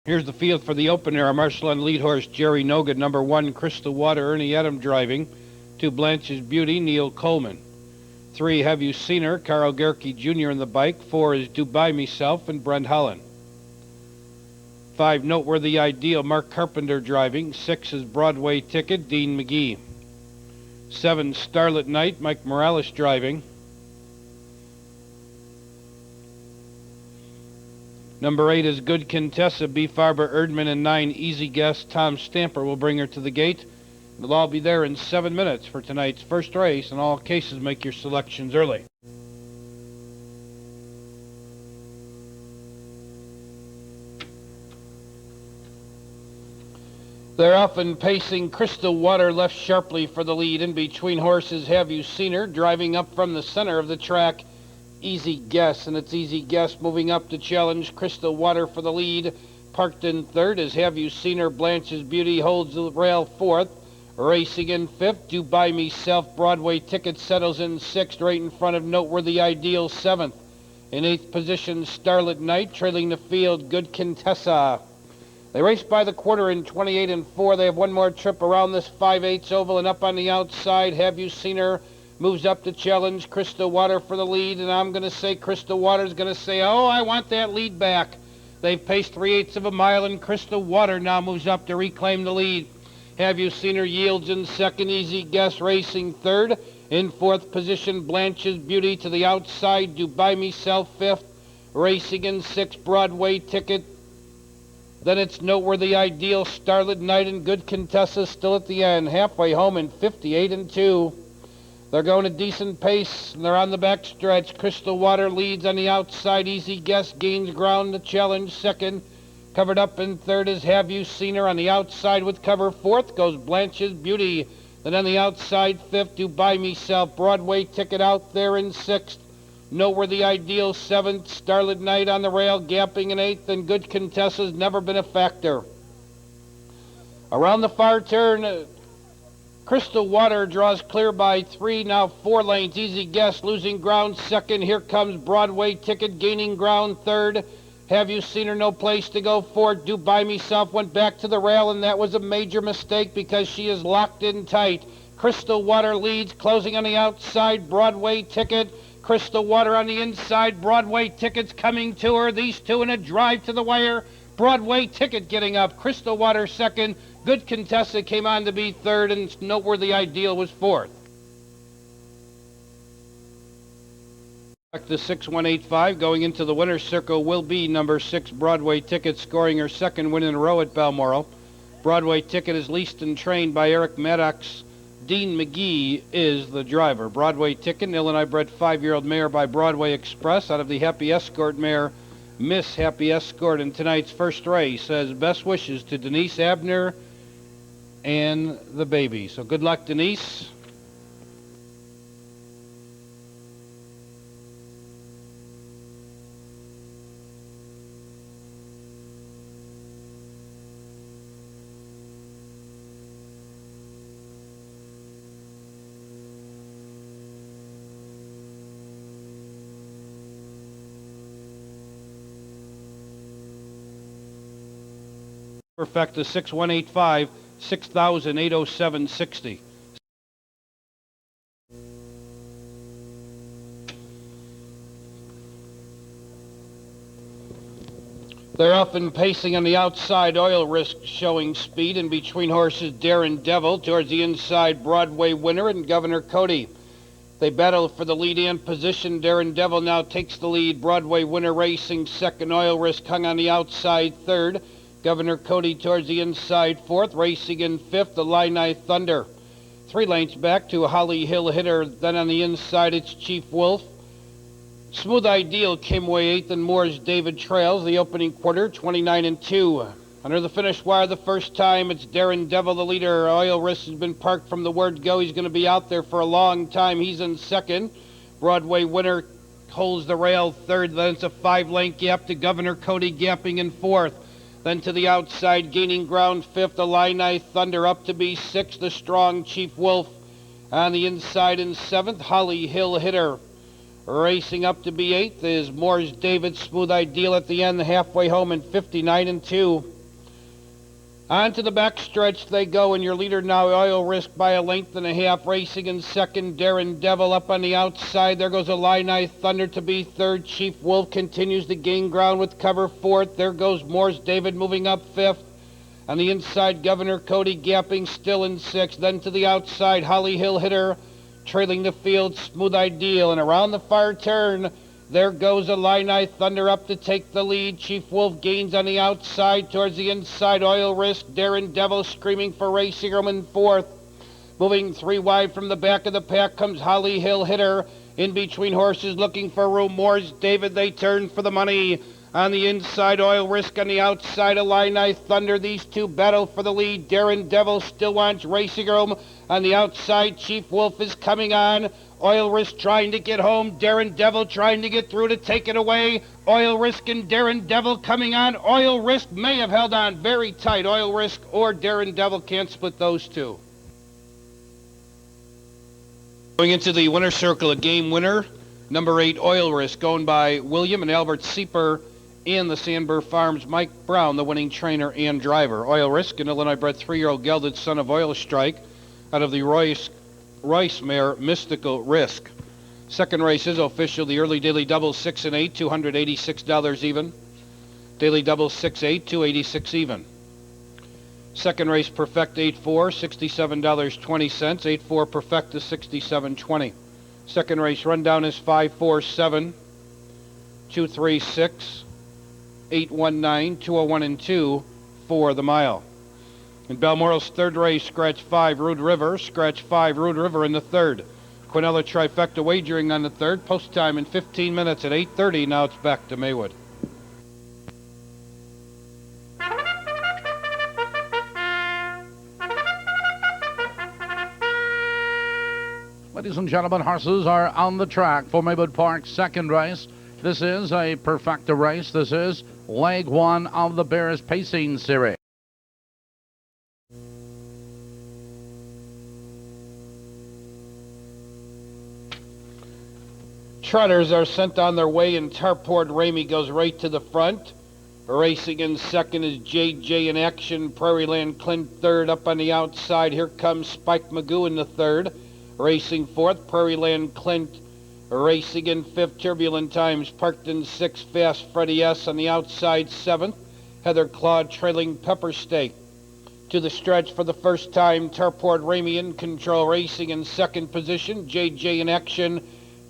Here's the field for the opener. Our marshal on lead horse, Jerry Nogan. Number 1, Crystal Water, Ernie Adam driving. 2, Blanche's Beauty, Neil Coleman. 3, Have You Seen Her, Carl Gerke Jr. in the bike. 4 is Do By Meself and Brent Holland. 5, Noteworthy Ideal, Mark Carpenter driving. 6 is Broadway Ticket, Dean McGee. 7, Starlit Night, Mike Morales driving. Number 8 is Good Contessa, B. Farber Erdman, and 9, Easy Guess, Tom Stamper will bring her to the gate. They'll all be there in 7 minutes for tonight's first race. In all cases, make your selections early. They're often pacing. Crystal Water left sharply for the lead. In between horses, Have You Seen Her, driving up from the center of the track. Easy Guess, and it's Easy Guess moving up to challenge Crystal Water for the lead. Parked in third is Have You Seen Her, Blanche's Beauty holds the rail fourth. Racing in fifth, Do By Meself, Broadway Ticket settles in sixth, right in front of Noteworthy Ideal seventh. In eighth position, Starlit Night, trailing the field, Good Contessa. They race by the quarter in 28 and 4. They have one more trip around this 5/8 oval, and up on the outside, Have You Seen Her moves up to challenge Crystal Water for the lead, and I'm going to say Crystal Water's going to say, oh, I want that lead back. They've paced 3/8 of a mile, and Crystal Water now moves up to reclaim the lead. Have You Seen Her yields in second, Easy Guess racing third. In fourth position, Blanche's Beauty to the outside, Do By Meself fifth. Racing in sixth, Broadway Ticket. Then it's Noteworthy Ideal, Starlit Night, and Good Contessa still at the end. Halfway home in 58 and 2. They're going a decent pace, and they're on the back stretch. Crystal Water leads on the outside. Easy Guess gains ground to challenge second. Covered up in third is Have You Seen Her. On the outside with cover fourth goes Blanche's Beauty. Then on the outside fifth, Do By Meself. Broadway Ticket out there in sixth. Noteworthy Ideal seventh. Starlit Night on the rail, gapping in eighth. And Good Contessa's never been a factor. Around the far turn, Crystal Water draws clear by 3, now 4 lanes. Easy Guess losing ground second. Here comes Broadway Ticket gaining ground third. Have You Seen Her, no place to go fourth. Do By Meself went back to the rail, and that was a major mistake because she is locked in tight. Crystal Water leads, closing on the outside. Broadway Ticket. Crystal Water on the inside. Broadway Ticket's coming to her. These two in a drive to the wire. Broadway Ticket getting up. Crystal Water second. Good Contessa came on to be third, and Noteworthy Ideal was fourth. The 6185 going into the winner's circle will be number 6 Broadway Ticket, scoring her second win in a row at Balmoral. Broadway Ticket is leased and trained by Eric Maddox. Dean McGee is the driver. Broadway Ticket, Illinois bred 5-year-old mare by Broadway Express out of the Happy Escort mare, Miss Happy Escort, in tonight's first race. Says best wishes to Denise Abner and the baby. So good luck, Denise. Perfecta 6185, 6,807.60. They're often pacing on the outside. Oil Risk showing speed. In between horses, Daring Devil. Towards the inside, Broadway Winner and Governor Cody. They battle for the lead-in position. Daring Devil now takes the lead. Broadway Winner racing second. Oil Risk hung on the outside third. Governor Cody towards the inside fourth. Racing in fifth, the Illini Thunder. 3 lengths back to Holly Hill Hitter. Then on the inside, it's Chief Wolf. Smooth Ideal came away eighth, and Moore's David Trails. The opening quarter, 29 and 2. Under the finish wire the first time, it's Daring Devil, the leader. Oil Risk has been parked from the word go. He's going to be out there for a long time. He's in second. Broadway Winner holds the rail third. Then it's a 5-length gap to Governor Cody, gapping in fourth. Then to the outside, gaining ground fifth, Illini Thunder up to be sixth, the strong Chief Wolf. On the inside in seventh, Holly Hill Hitter. Racing up to be 8th is Moore's David Smooth Ideal at the end, halfway home in 59-2. On to the backstretch they go, and your leader now, Oil Risk, by a length and a half. Racing in second, Daring Devil up on the outside. There goes Illini Thunder to be third. Chief Wolf continues to gain ground with cover fourth. There goes Moore's David moving up fifth. On the inside, Governor Cody gapping still in sixth. Then to the outside, Holly Hill Hitter trailing the field, Smooth Ideal. And around the far turn, there goes Illini Thunder up to take the lead. Chief Wolf gains on the outside. Towards the inside, Oil Risk, Daring Devil screaming for Racing Room in fourth. Moving 3 wide from the back of the pack comes Holly Hill Hitter. In between horses looking for room. Moore's David, they turn for the money. On the inside, Oil Risk. On the outside, Illini Thunder. These two battle for the lead. Daring Devil still wants Racing Room. On the outside, Chief Wolf is coming on. Oil Risk trying to get home. Daring Devil trying to get through to take it away. Oil Risk and Daring Devil coming on. Oil Risk may have held on very tight. Oil Risk or Daring Devil can't split those two. Going into the winner's circle, a game winner, number 8, Oil Risk, going by William and Albert Sieper and the Sandburr Farms, Mike Brown, the winning trainer and driver. Oil Risk, an Illinois-bred 3-year-old gelded son of Oil Strike, out of the Royce mare, Mystical Risk. Second race is official, the early daily double 6 and 8, $286 even. Daily double 6-8, $286 even. Second race, Perfect 8-4, $67.20. 8-4 Perfect is $67.20. Second race, rundown is 5-4-7, 236, 819, 201 and 2 for the mile. In Balmoral's third race, scratch 5, Rude River. Scratch 5, Rude River in the third. Quinella trifecta wagering on the third. Post time in 15 minutes at 8:30. Now it's back to Maywood. Ladies and gentlemen, horses are on the track for Maywood Park's second race. This is a perfecta race. This is leg 1 of the Bears Pacing Series. Trotters are sent on their way, and Tarport Ramey goes right to the front. Racing in second is JJ in Action. Prairie Land Clint third. Up on the outside, here comes Spike Magoo in the third. Racing fourth, Prairie Land Clint. Racing in fifth, Turbulent Times. Parked in sixth, Fast Freddie S. On the outside, seventh, Heather Claude trailing Pepper Steak. To the stretch for the first time, Tarport Ramey in control. Racing in second position, JJ in Action.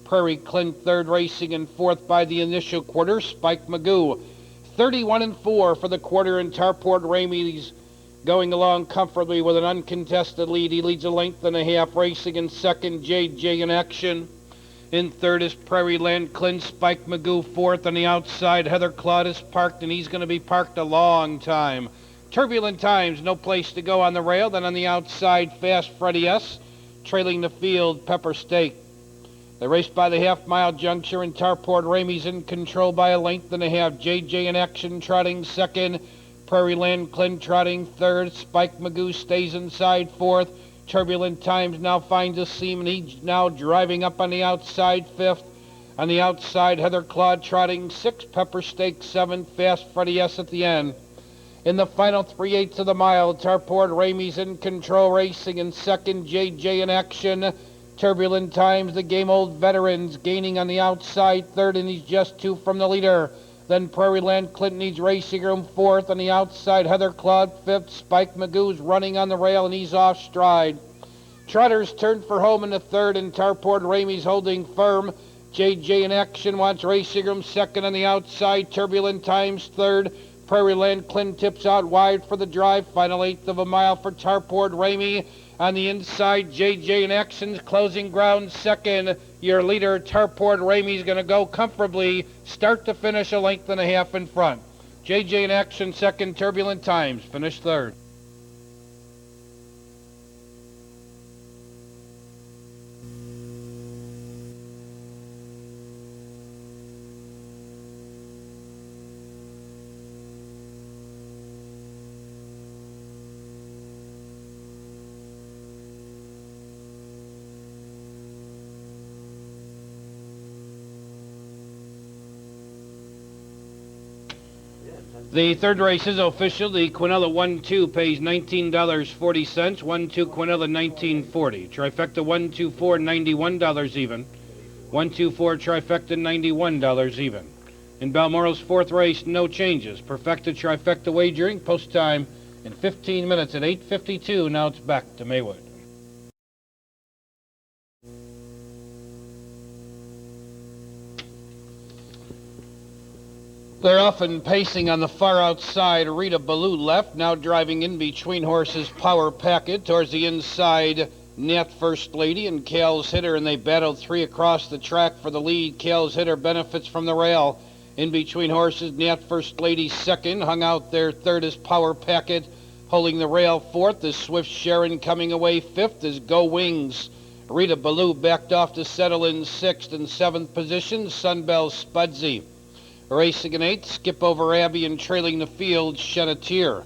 Prairie Clint third. Racing in fourth by the initial quarter, Spike Magoo. 31 and 4 for the quarter, and Tarport Ramey's going along comfortably with an uncontested lead. He leads a length and a half. Racing in second, JJ in Action. In third is Prairie Land Clint. Spike Magoo fourth. On the outside, Heather Claude is parked, and he's going to be parked a long time. Turbulent Times, no place to go on the rail. Then on the outside, Fast Freddie S. Trailing the field, Pepper Steak. They race by the half-mile juncture, and Tarport Ramey's in control by a length and a half. JJ in Action trotting second. Prairie Land Clint trotting third. Spike Magoo stays inside fourth. Turbulent Times now finds a seam, and he's now driving up on the outside fifth. On the outside, Heather Claude trotting sixth. Pepper Steak seventh. Fast Freddie S. at the end. In the final 3/8 of the mile, Tarport Ramey's in control. Racing in second, JJ in Action. Turbulent Times, the game old veterans, gaining on the outside third, and he's just 2 from the leader. Then Prairie Land Clint needs Racing Room fourth. On the outside, Heather Claude fifth. Spike Magoo's running on the rail, and he's off stride. Trotters turn for home in the third, and Tarport Ramey's holding firm. JJ in Action wants Racing Room second. On the outside, Turbulent Times third. Prairie Land Clint tips out wide for the drive. Final 1/8 of a mile for Tarport Ramey. On the inside, JJ in Action's closing ground second. Your leader, Tarport Ramey's going to go comfortably, start to finish a length and a half in front. JJ in Action second, Turbulent Times finished third. The third race is official. The Quinella 1-2 pays $19.40. 1-2 Quinella $19.40. Trifecta 1-2-4 $91 even. 1-2-4 trifecta $91 even. In Balmoral's fourth race, no changes. Perfecta trifecta wagering. Post time in 15 minutes at 8:52. Now it's back to Maywood. They're often pacing on the far outside. Rita Ballou left, now driving in between horses Power Packet. Towards the inside, Nat First Lady and Cal's Hitter, and they battled three across the track for the lead. Cal's Hitter benefits from the rail. In between horses, Nat First Lady second. Hung out there third is Power Packet. Holding the rail fourth is Swift Sharon. Coming away fifth is Go Wings. Rita Ballou backed off to settle in sixth. and seventh position, Sunbell Spudsy. Racing in eighth, Skip Over Abbey, and trailing the field, Shed a Tear.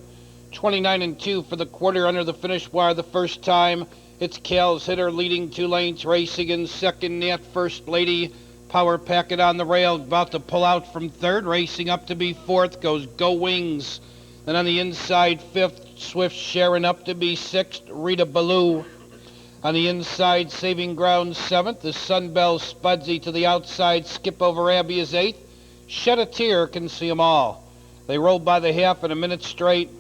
29-2 for the quarter under the finish wire the first time. It's Cal's Hitter leading 2 lanes. Racing in second, Nat First Lady. Power Packet on the rail, about to pull out from third. Racing up to be fourth goes Go Wings. Then on the inside, fifth, Swift Sharon up to be sixth, Rita Ballou. On the inside, Saving Ground seventh, is Sunbell Spudsy. To the outside, Skip Over Abbey is eighth. Shed a Tear can see 'em all. They roll by the half in a minute straight.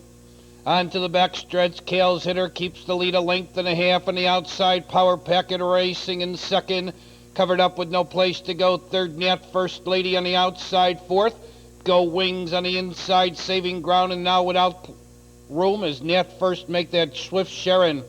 On to the back stretch, Cal's Hitter keeps the lead a length and a half. On the outside, Power Packet racing in second. Covered up with no place to go. Third, Nat First Lady on the outside. Fourth, Go Wings on the inside, Saving Ground. And now without room as Nat First make that Swift Sharon.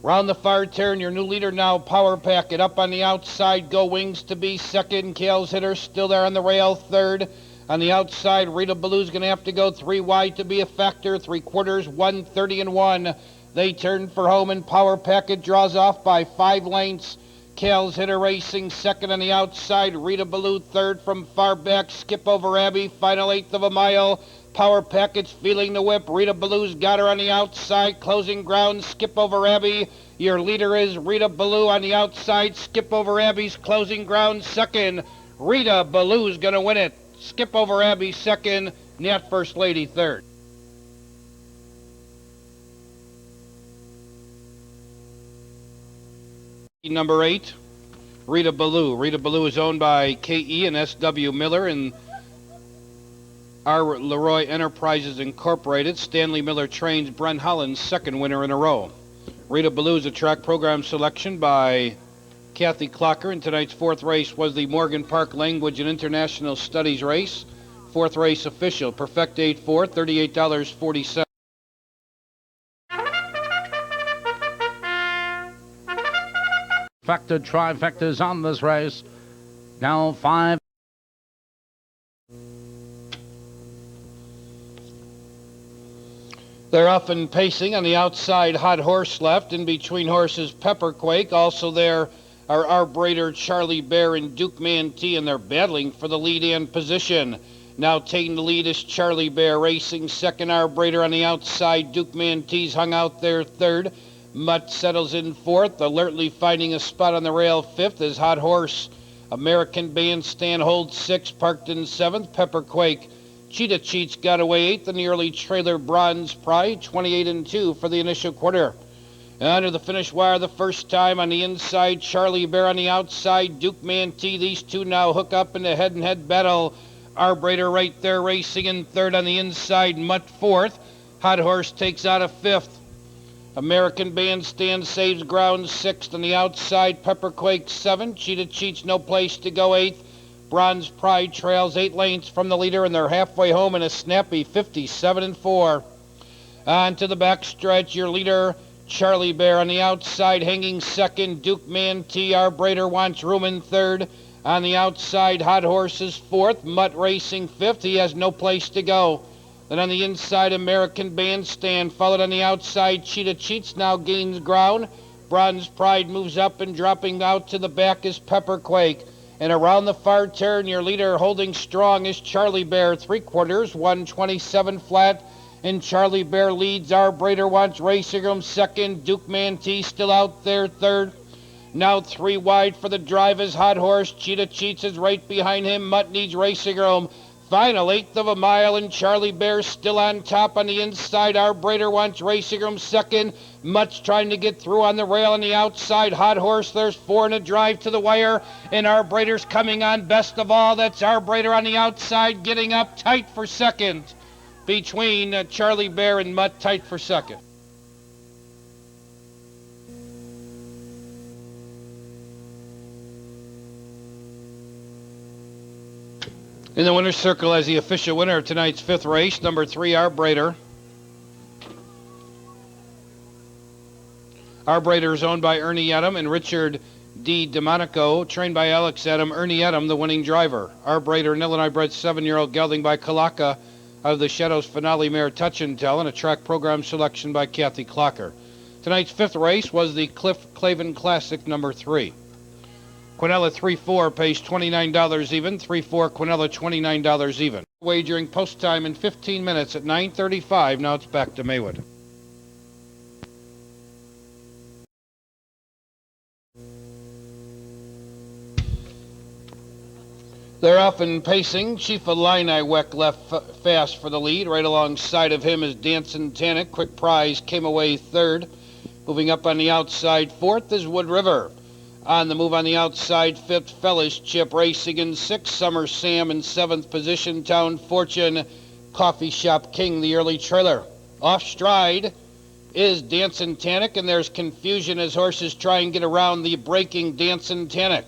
Round the far turn, your new leader now, Power Packet. Up on the outside, Go Wings to be second. Cal's Hitter still there on the rail, third. On the outside, Rita Ballou's going to have to go 3 wide to be a factor. 3/4, 1:30-1. They turn for home, and Power Packet draws off by 5 lengths. Cal's Hitter racing second on the outside. Rita Ballou third from far back. Skip Over Abbey, final eighth of a mile. Power Packet's feeling the whip. Rita Ballou's got her on the outside. Closing ground, Skip Over Abbey. Your leader is Rita Ballou on the outside. Skip Over Abbey's closing ground second. Rita Ballou's going to win it. Skip Over Abbey second. Nat First Lady third. Number 8, Rita Ballou. Rita Ballou is owned by K.E. and S.W. Miller and R. Leroy Enterprises Incorporated. Stanley Miller trains Brent Holland's second winner in a row. Rita Ballou is a track program selection by Kathy Clocker, and tonight's fourth race was the Morgan Park Language and International Studies race. Fourth race official, Perfect 8-4, $38.40. Factor trifectas on this race. Now 5. They're often pacing on the outside, Hot Horse left. In between horses, Pepperquake. Also there are Arbrader, Charlie Bear, and Duke Mantee, and they're battling for the lead and position. Now taking the lead is Charlie Bear racing second. Arbrader on the outside. Duke Mantee's hung out there third. Mutt settles in fourth. Alertly finding a spot on the rail fifth is Hot Horse. American Bandstand holds sixth. Parked in seventh. Pepperquake. Cheetah Cheats got away eighth in the early trailer Bronze Pride, 28-2 for the initial quarter. Under the finish wire the first time on the inside, Charlie Bear on the outside, Duke Mantee. These two now hook up in the head-and-head battle. Arbrader right there racing in third on the inside, Mutt fourth. Hot Horse takes out a fifth. American Bandstand saves ground sixth on the outside, Pepperquake seventh. Cheetah Cheats no place to go eighth. Bronze Pride trails 8 lengths from the leader, and they're halfway home in a snappy 57-4. On to the back stretch, your leader, Charlie Bear on the outside, hanging second. Duke Mantee. Arbrader wants room in third. On the outside, Hot Horse is fourth. Mutt racing fifth. He has no place to go. Then on the inside, American Bandstand. Followed on the outside, Cheetah Cheats now gains ground. Bronze Pride moves up, and dropping out to the back is Pepperquake. And around the far turn, your leader holding strong is Charlie Bear. 3/4, 127 flat. And Charlie Bear leads. Arbrader wants racing room second. Duke Mantee still out there third. Now 3 wide for the drive is Hot Horse. Cheetah Cheats is right behind him. Mutt needs racing room. Final eighth of a mile, and Charlie Bear still on top on the inside. Our Brader wants Racing Room second. Much trying to get through on the rail on the outside. Hot Horse, there's four in a drive to the wire, and Our Brader's coming on best of all. That's Our Brader on the outside, getting up tight for second. Between Charlie Bear and Mutt, tight for second. In the winner's circle as the official winner of tonight's fifth race, number 3, Our Brader. Our Brader is owned by Ernie Adam and Richard D. DeMonico, trained by Alex Adam. Ernie Adam, the winning driver. Our Brader, an Illinois-bred 7-year-old gelding by Kalaka out of the Shadows Finale mare Touch and Tell, and a track program selection by Kathy Clocker. Tonight's fifth race was the Cliff Clavin Classic number 3. Quinella 3-4 pays $29 even. 3-4 Quinella $29 even. Wagering post time in 15 minutes at 9:35. Now it's back to Maywood. They're off and pacing. Chief Illini Weck left fast for the lead. Right alongside of him is Dancin' Tannic. Quick Prize came away third. Moving up on the outside, fourth is Wood River. On the move on the outside, fifth, Fellowship Racing in sixth, Summer Sam in seventh position, Town Fortune, Coffee Shop King, the early trailer. Off stride is Dancin' Tannic, and there's confusion as horses try and get around the breaking Dancin' Tannic.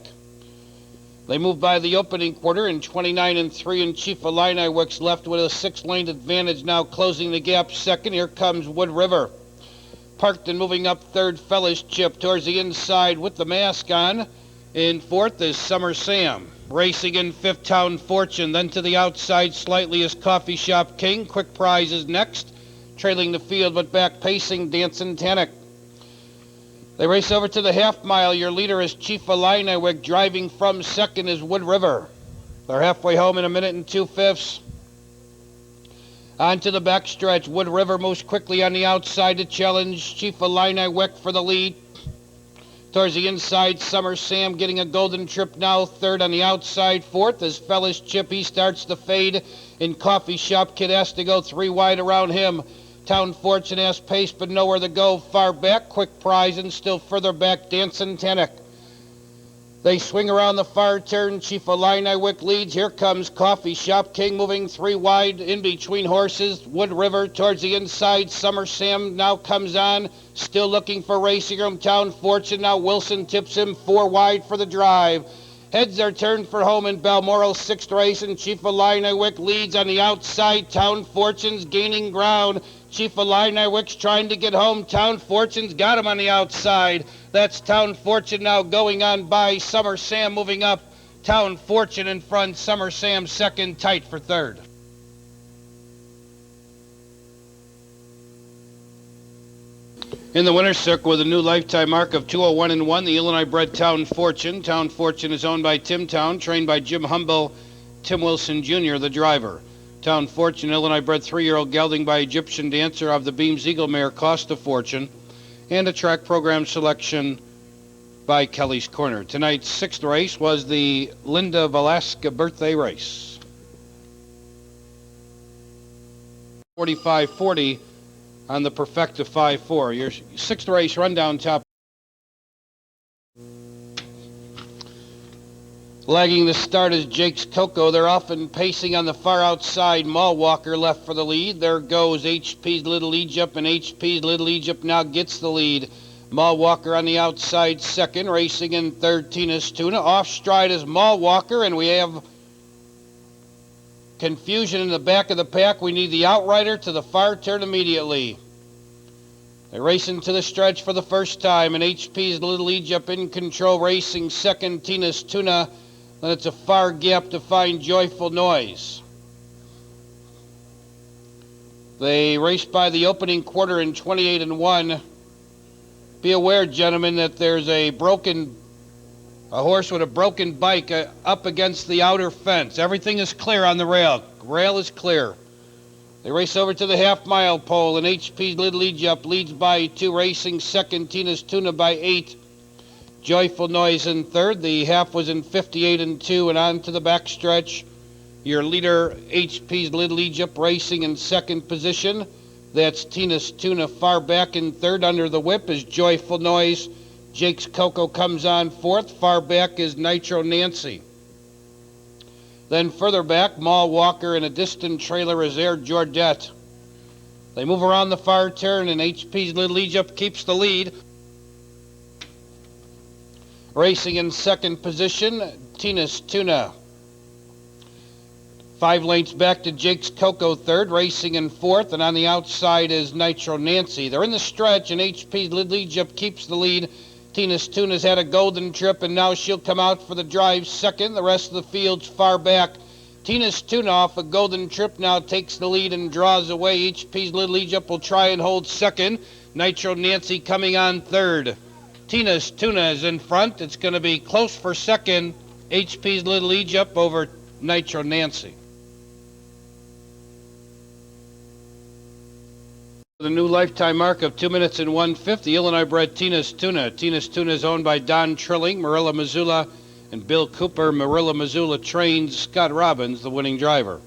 They move by the opening quarter in 29 3, and Chief Illini Weck's left with a 6-lane advantage, now closing the gap second. Here comes Wood River. Parked and moving up third, Fellowship towards the inside with the mask on. In fourth is Summer Sam. Racing in fifth, Town Fortune. Then to the outside slightly is Coffee Shop King. Quick Prize is next. Trailing the field but back pacing, Dancin' Tannic. They race over to the half mile. Your leader is Chief Illini Weck. Driving from second is Wood River. They're halfway home in 1 minute and 2/5. On to the backstretch. Wood River moves quickly on the outside to challenge Chief Illini Weck for the lead. Towards the inside, Summer Sam getting a golden trip now. Third on the outside. Fourth is Fellowship. He starts to fade. In Coffee Shop Kid has to go 3 wide around him. Town Fortune has pace but nowhere to go. Far back, Quick Prize, and still further back, Dancin' Tannic. They swing around the far turn. Chief Illini Weck leads. Here comes Coffee Shop King moving 3 wide in between horses. Wood River towards the inside. Summer Sam now comes on. Still looking for Racing Room. Town Fortune. Now Wilson tips him 4 wide for the drive. Heads are turned for home in Balmoral 6th race, and Chief Illini Weck leads on the outside. Town Fortune's gaining ground. Chief Illini Weck's trying to get home. Town Fortune's got him on the outside. That's Town Fortune now going on by Summer Sam moving up. Town Fortune in front. Summer Sam second, tight for third. In the winner's circle with a new lifetime mark of 201-1, the Illinois-bred Town Fortune. Town Fortune is owned by Tim Town, trained by Jim Humble, Tim Wilson Jr., the driver. Town Fortune, Illinois-bred 3-year-old gelding by Egyptian dancer of the Beams Eagle mare Cost a Fortune, and a track program selection by Kelly's Corner. Tonight's 6th race was the Linda Velasca birthday race. 45-40 on the Perfecta 5-4. Your 6th race rundown top. Lagging the start is Jake's Coco. They're often pacing on the far outside. Mall Walker left for the lead. There goes HP's Little Egypt, and HP's Little Egypt now gets the lead. Mall Walker on the outside second. Racing in third, Tina's Tuna. Off stride is Mall Walker, and we have confusion in the back of the pack. We need the outrider to the far turn immediately. They race into the stretch for the first time, and HP's Little Egypt in control. Racing second, Tina's Tuna. Then it's a far gap to find Joyful Noise. They race by the opening quarter in 28-1. Be aware, gentlemen, that there's a horse with a broken bike up against the outer fence. Everything is clear on the rail. Rail is clear. They race over to the half-mile pole, and HP's Little Egypt leads by 2. Racing second, Tina's Tuna by 8. Joyful Noise in third. The half was in 58-2, and on to the backstretch. Your leader, HP's Little Egypt, racing in second position. That's Tina's Tuna far back in third. Under the whip is Joyful Noise. Jake's Coco comes on fourth. Far back is Nitro Nancy. Then further back, Maul Walker, and a distant trailer is Air Georgette. They move around the far turn, and HP's Little Egypt keeps the lead. Racing in second position, Tina's Tuna. 5 lengths back to Jake's Coco third, racing in fourth, and on the outside is Nitro Nancy. They're in the stretch, and HP's Little Egypt keeps the lead. Tina's Tuna's had a golden trip, and now she'll come out for the drive second. The rest of the field's far back. Tina's Tuna off a golden trip now takes the lead and draws away. HP's Little Egypt will try and hold second. Nitro Nancy coming on third. Tina's Tuna is in front. It's going to be close for second. HP's Little Egypt over Nitro Nancy. The new lifetime mark of 2 minutes and 1/5, the Illinois bred Tina's Tuna. Tina's Tuna is owned by Don Trilling, Marilla Missoula, and Bill Cooper. Marilla Missoula trains Scott Robbins, the winning driver.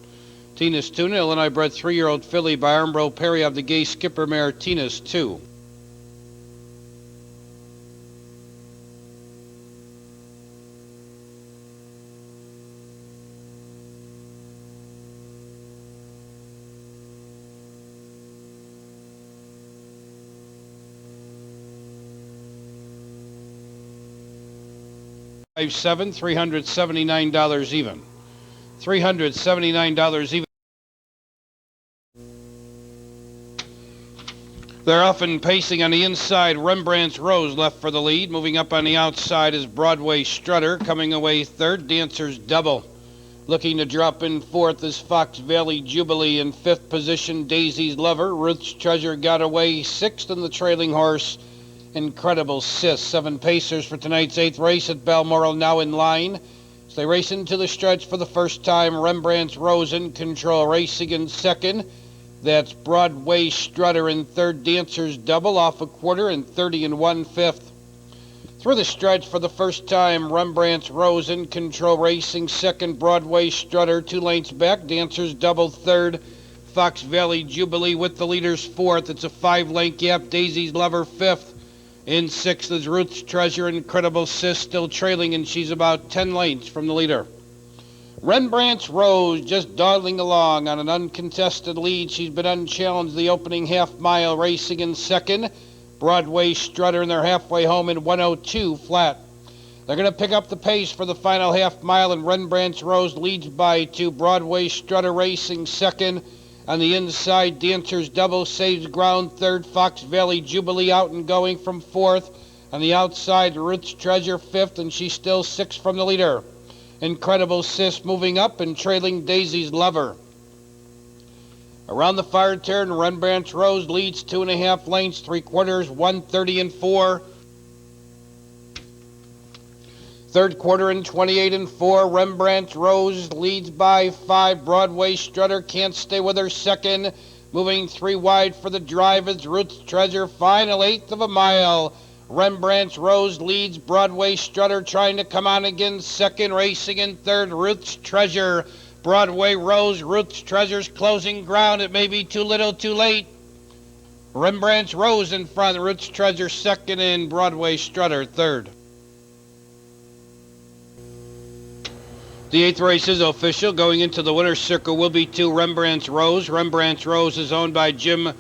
Tina's Tuna, Illinois bred 3-year-old filly by Armbro Perry of the gay skipper mare Tina's 2. $5-7, $379 even. $379 even. They're often pacing on the inside. Rembrandt's Rose left for the lead. Moving up on the outside is Broadway Strutter. Coming away third, Dancer's Double. Looking to drop in fourth is Fox Valley Jubilee. In fifth position, Daisy's Lover. Ruth's Treasure got away sixth, in the trailing horse, Incredible Sis. 7 pacers for tonight's 8th race at Balmoral now in line. As they race into the stretch for the first time, Rembrandt's Rose in control, racing in second. That's Broadway Strutter in third, Dancer's Double off a quarter and 30 1/5. Through the stretch for the first time, Rembrandt's Rose in control, racing second, Broadway Strutter 2 lengths back, Dancer's Double third, Fox Valley Jubilee with the leaders fourth. It's a 5-length gap, Daisy's Lover fifth. In sixth is Ruth's Treasure. Incredible Sis still trailing, and she's about 10 lengths from the leader. Rembrandt's Rose just dawdling along on an uncontested lead. She's been unchallenged the opening half mile, racing in second. Broadway Strutter, and they're halfway home in 1:02 flat. They're going to pick up the pace for the final half mile, and Rembrandt's Rose leads by 2. Broadway Strutter racing second. On the inside, Dancer's Double saves ground third. Fox Valley Jubilee out and going from fourth. On the outside, Ruth's Treasure fifth, and she's still 6 from the leader. Incredible Sis moving up and trailing Daisy's Lover. Around the far turn, Rembrandt's Rose leads 2.5 lengths, 3/4, 1:30 4. Third quarter in 28 4. Rembrandt's Rose leads by 5. Broadway Strutter can't stay with her second. Moving 3 wide for the drive is Ruth's Treasure. Final 1/8 of a mile. Rembrandt's Rose leads. Broadway Strutter trying to come on again second. Racing in third, Ruth's Treasure. Broadway Rose, Ruth's Treasure's closing ground. It may be too little, too late. Rembrandt's Rose in front. Ruth's Treasure second, and Broadway Strutter third. The 8th race is official. Going into the winner's circle will be 2 Rembrandt's Rose. Rembrandt's Rose is owned by Jim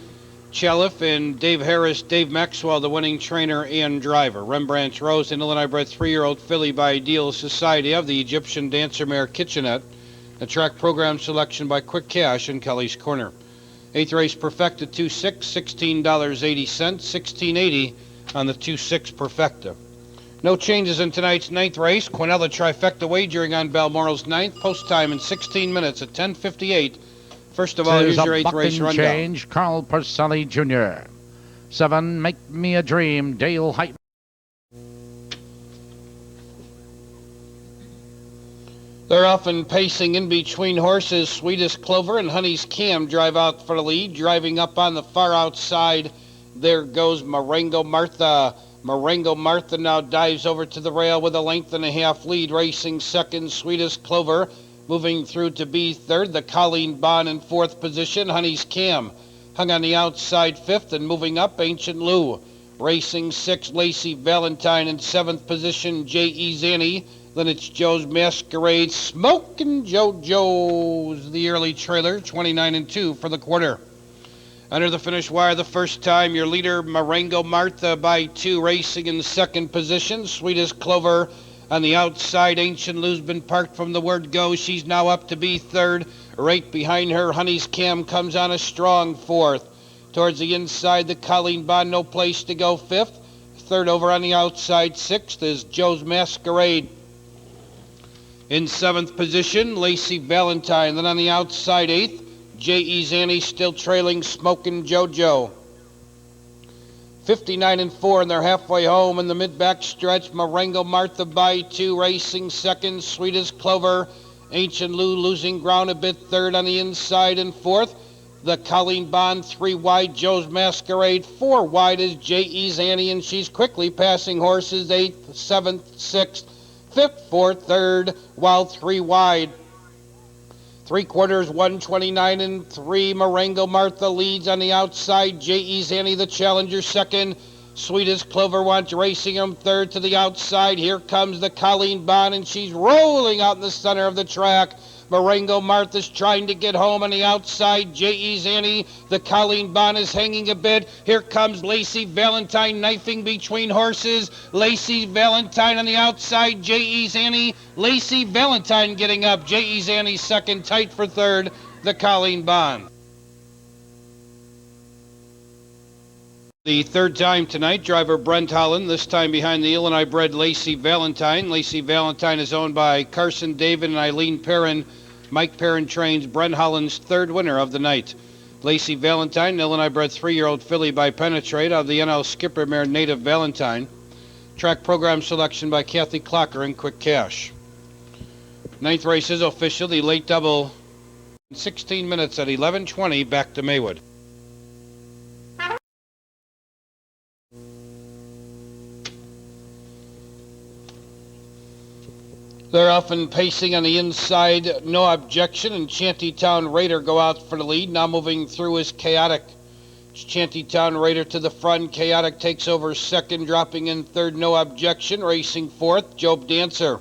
Chalif and Dave Harris, Dave Maxwell, the winning trainer and driver. Rembrandt's Rose, an Illinois bred 3-year-old filly by Ideal Society of the Egyptian dancer mare Kitchenette. A track program selection by Quick Cash in Kelly's Corner. 8th race Perfecta 2-6, $16.80, $16.80 on the 2-6 Perfecta. No changes in tonight's 9th race. Quinella trifecta wagering on Balmoral's 9th. Post time in 16 minutes at 10:58. First of all, here's your 8th race rundown. Change, Carl Purcelli Jr. 7, Make Me a Dream, Dale Height. They're often pacing in between horses. Sweetest Clover and Honey's Cam drive out for the lead. Driving up on the far outside, there goes Marengo Martha. Marengo Martha now dives over to the rail with a 1.5 length lead. Racing second, Sweetest Clover. Moving through to be third, the Colleen Bond in fourth position. Honey's Cam hung on the outside fifth, and moving up, Ancient Lou. Racing sixth, Lacey Valentine in seventh position. J.E. Zanny. Then it's Joe's Masquerade. Smokin' JoJo's the early trailer, 29-2 for the quarter. Under the finish wire the first time, your leader, Marengo Martha, by 2, racing in second position. Sweetest Clover on the outside. Ancient Lou's been parked from the word go. She's now up to be third. Right behind her, Honey's Cam comes on a strong fourth. Towards the inside, the Colleen Bond, no place to go, fifth. Third over on the outside, sixth, is Joe's Masquerade. In seventh position, Lacey Valentine. Then on the outside, eighth, J.E. Zanny still trailing Smokin' JoJo. 59-4, and they're halfway home in the mid-back stretch. Marengo Martha by 2, racing second. Sweetest Clover. Ancient Lou losing ground a bit, third on the inside, and fourth. The Colleen Bond 3 wide, Joe's Masquerade 4 wide is J.E. Zanny, and she's quickly passing horses 8th, 7th, 6th, 5th, 4th, 3rd, while 3 wide. 3/4, 129-3. Marengo Martha leads on the outside. J.E. Zanny, the challenger, second. Sweetest Clover wants racing him third to the outside. Here comes the Colleen Bond, and she's rolling out in the center of the track. Marengo Martha's trying to get home on the outside. J.E. Zanny, the Colleen Bond is hanging a bit. Here comes Lacey Valentine knifing between horses. Lacey Valentine on the outside. J.E. Zanny. Lacey Valentine getting up. J.E. Zanny second, tight for third. The Colleen Bond. The third time tonight, driver Brent Holland, this time behind the Illinois-bred Lacey Valentine. Lacey Valentine is owned by Carson David and Eileen Perrin. Mike Perrin trains Brent Holland's third winner of the night. Lacey Valentine, an Illinois-bred 3-year-old filly by Penetrate of the NL Skipper mare Native Valentine. Track program selection by Kathy Clocker and Quick Cash. Ninth race is official, the late double, 16 minutes at 11:20, back to Maywood. They're often pacing on the inside, no objection, and Shantytown Raider go out for the lead. Now moving through is Chaotic. It's Shantytown Raider to the front. Chaotic takes over second, dropping in third, no objection. Racing fourth, Job Dancer.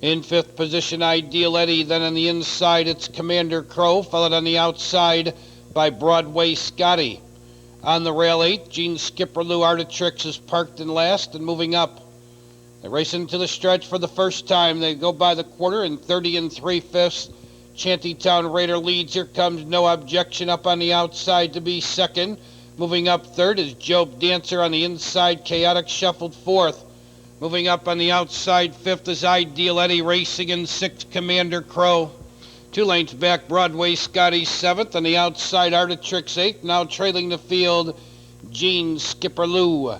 In fifth position, Ideal Eddie. Then on the inside, it's Commander Crow, followed on the outside by Broadway Scotty. On the rail, 8, Gene Skipper Lou Artitrix is parked in last and moving up. They race into the stretch for the first time. They go by the quarter in 30 3/5. Shantytown Raider leads. Here comes No Objection up on the outside to be second. Moving up third is Job Dancer on the inside. Chaotic shuffled fourth. Moving up on the outside fifth is Ideal Eddie, racing in sixth, Commander Crow. 2 lengths back, Broadway Scotty seventh. On the outside, Artitrix eighth. Now trailing the field, Gene Skipper Lou.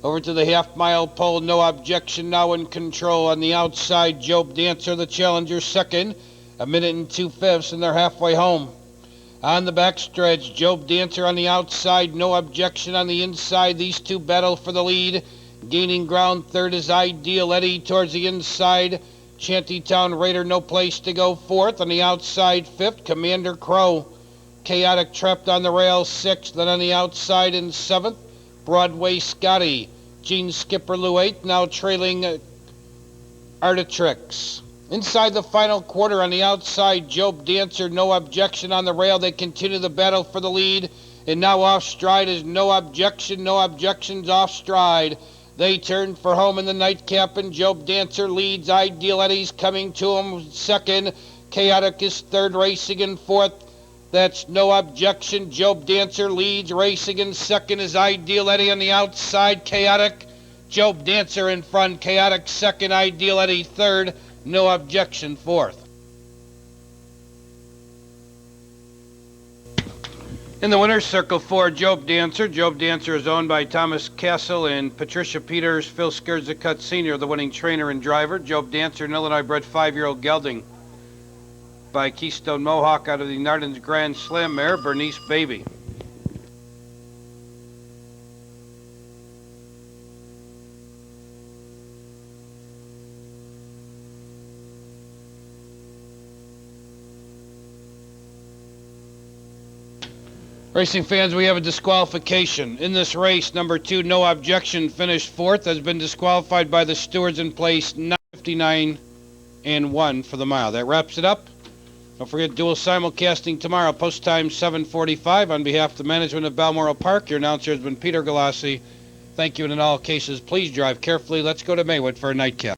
Over to the half-mile pole, No Objection now in control. On the outside, Job Dancer, the challenger, second. 1 minute and 2/5, and they're halfway home. On the backstretch, Job Dancer on the outside, No Objection on the inside. These two battle for the lead. Gaining ground third is Ideal Eddie towards the inside. Shantytown Raider, no place to go, fourth. On the outside, fifth, Commander Crow. Chaotic trapped on the rail, sixth. Then on the outside in seventh, Broadway Scotty. Gene Skipper Lou eighth, now trailing Artitrix. Inside the final quarter on the outside, Job Dancer, No Objection on the rail. They continue the battle for the lead. And now off stride is No Objection. No Objection's off stride. They turn for home in the nightcap, and Job Dancer leads. Ideal Eddie's coming to him second. Chaotic is third, racing in fourth. That's No Objection. Job Dancer leads. Racing in second is Ideal Eddie on the outside. Chaotic. Job Dancer in front. Chaotic second. Ideal Eddie third. No Objection fourth. In the winner's circle for Job Dancer. Job Dancer is owned by Thomas Castle and Patricia Peters. Phil Skurzacut Sr., the winning trainer and driver. Job Dancer, an Illinois-bred 5-year-old gelding by Keystone Mohawk out of the Nardens Grand Slam mare, Bernice Baby. Racing fans, we have a disqualification. In this race, number 2, No Objection, finished 4th, has been disqualified by the stewards in place 9:59 and 1 for the mile. That wraps it up. Don't forget dual simulcasting tomorrow, post time 7:45. On behalf of the management of Balmoral Park, your announcer has been Peter Galassi. Thank you, and in all cases, please drive carefully. Let's go to Maywood for a nightcap.